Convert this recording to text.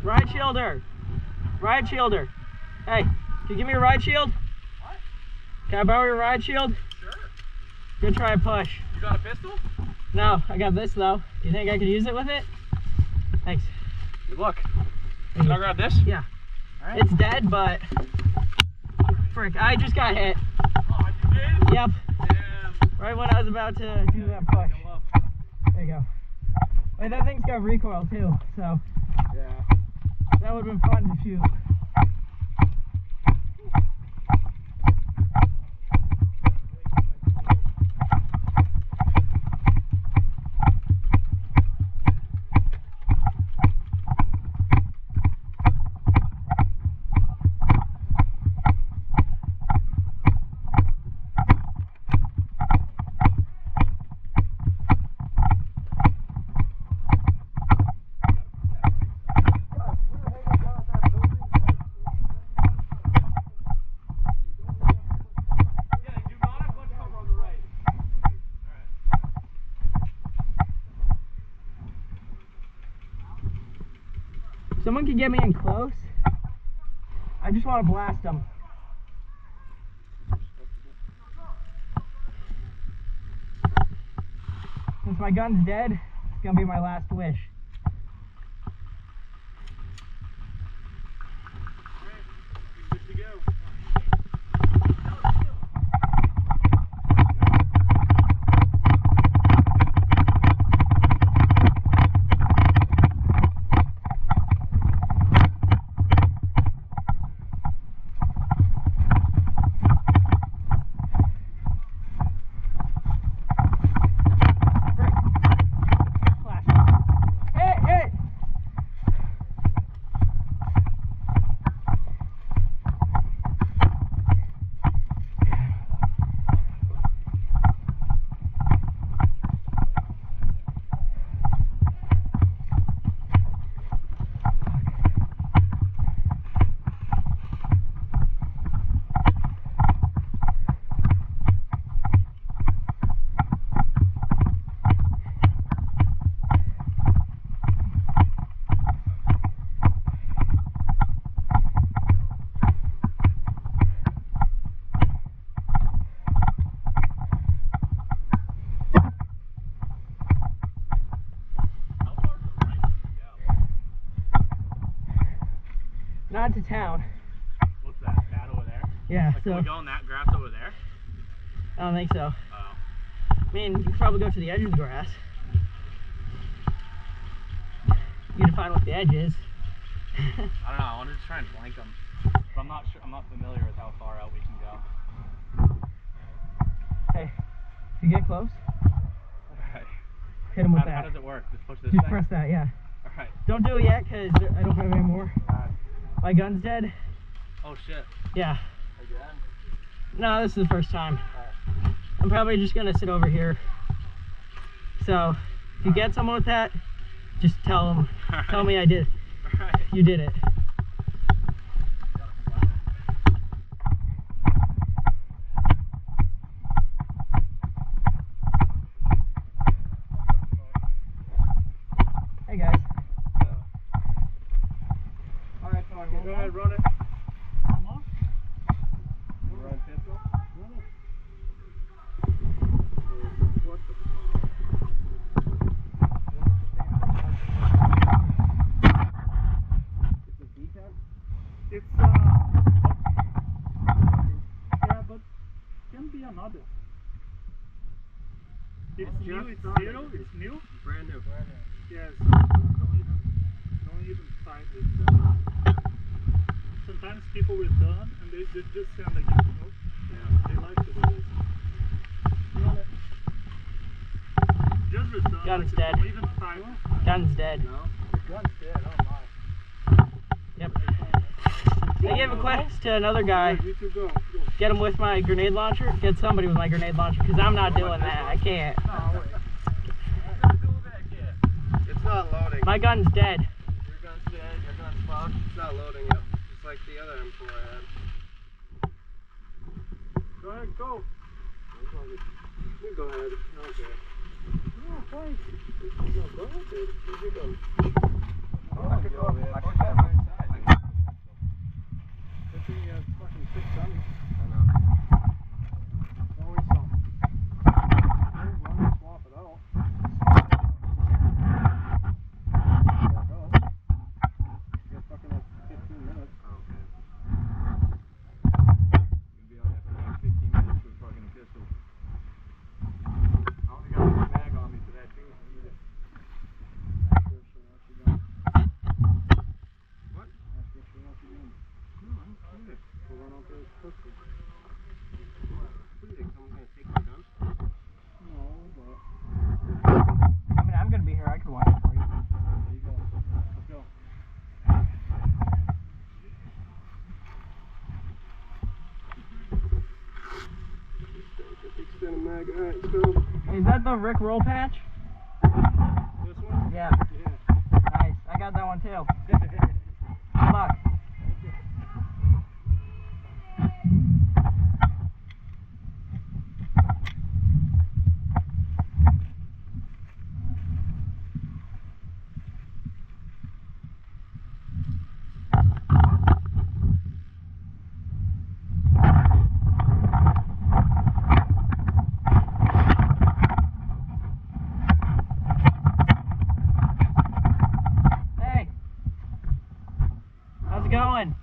Ride shielder. Ride shielder. Hey, can you give me a ride shield? What? Can I borrow your ride shield? Sure. Go try a push. You got a pistol? No, I got this though. Do you think I could use it with it? Thanks. Good luck. Thank Can you. I grab this? Yeah. Alright. It's dead, but frick, I just got hit. Oh, you did? Yep. Damn. Right when I was about to do that push. There you go. Wait, that thing's got recoil too, so Yeah. that would have been fun to shoot. Someone can get me in close. I just want to blast them. Since my gun's dead, it's gonna be my last wish. Good to go. Not to town. What's that? That over there? Yeah, Like, so can we go on that grass over there? I don't think so. Oh. I mean, you could probably go to the edge of the grass. You define what the edge is. I don't know. I wanted to try and flank them, but I'm not sure. I'm not familiar with how far out we can go. Hey, if you get close, Alright. hit him with How that. does it work? Just push this Just thing? press that, yeah. Alright. Don't do it yet, because I don't have any more. My gun's dead. Oh shit. Yeah. Again? No, this is the first time. I'm probably just gonna sit over here. So, if you get someone with that, just tell them. Tell me I did. Alright. You did it. Hey guys. Alright, go ahead, run it. Run pistol? Run it. It's yeah, but can be another. It's new. It's zero. It's new. Brand new. Yes. Don't even fight with them. Sometimes people return and they just send like you know. Yeah. They like to do this. Just return. Gun's like, dead. Don't even fight. Gun's dead. No? The gun's dead. Oh my. Yep. I gave a quest to another guy. You two go. Get him with my grenade launcher. Get somebody with my grenade launcher, because I'm not doing that. I can't. It's not loading. My gun's dead. Your gun's dead, your gun's fucked. It's not loading yet. Just like the other M4 I had. Go ahead. Go. You go ahead. Okay. No, fine. No, go ahead, dude. You go. I could go, man. Mag. Alright, so Is that the Rick Roll patch? This one? Yeah. Yeah. Nice. I got that one too. Good luck. Hey. How's it going?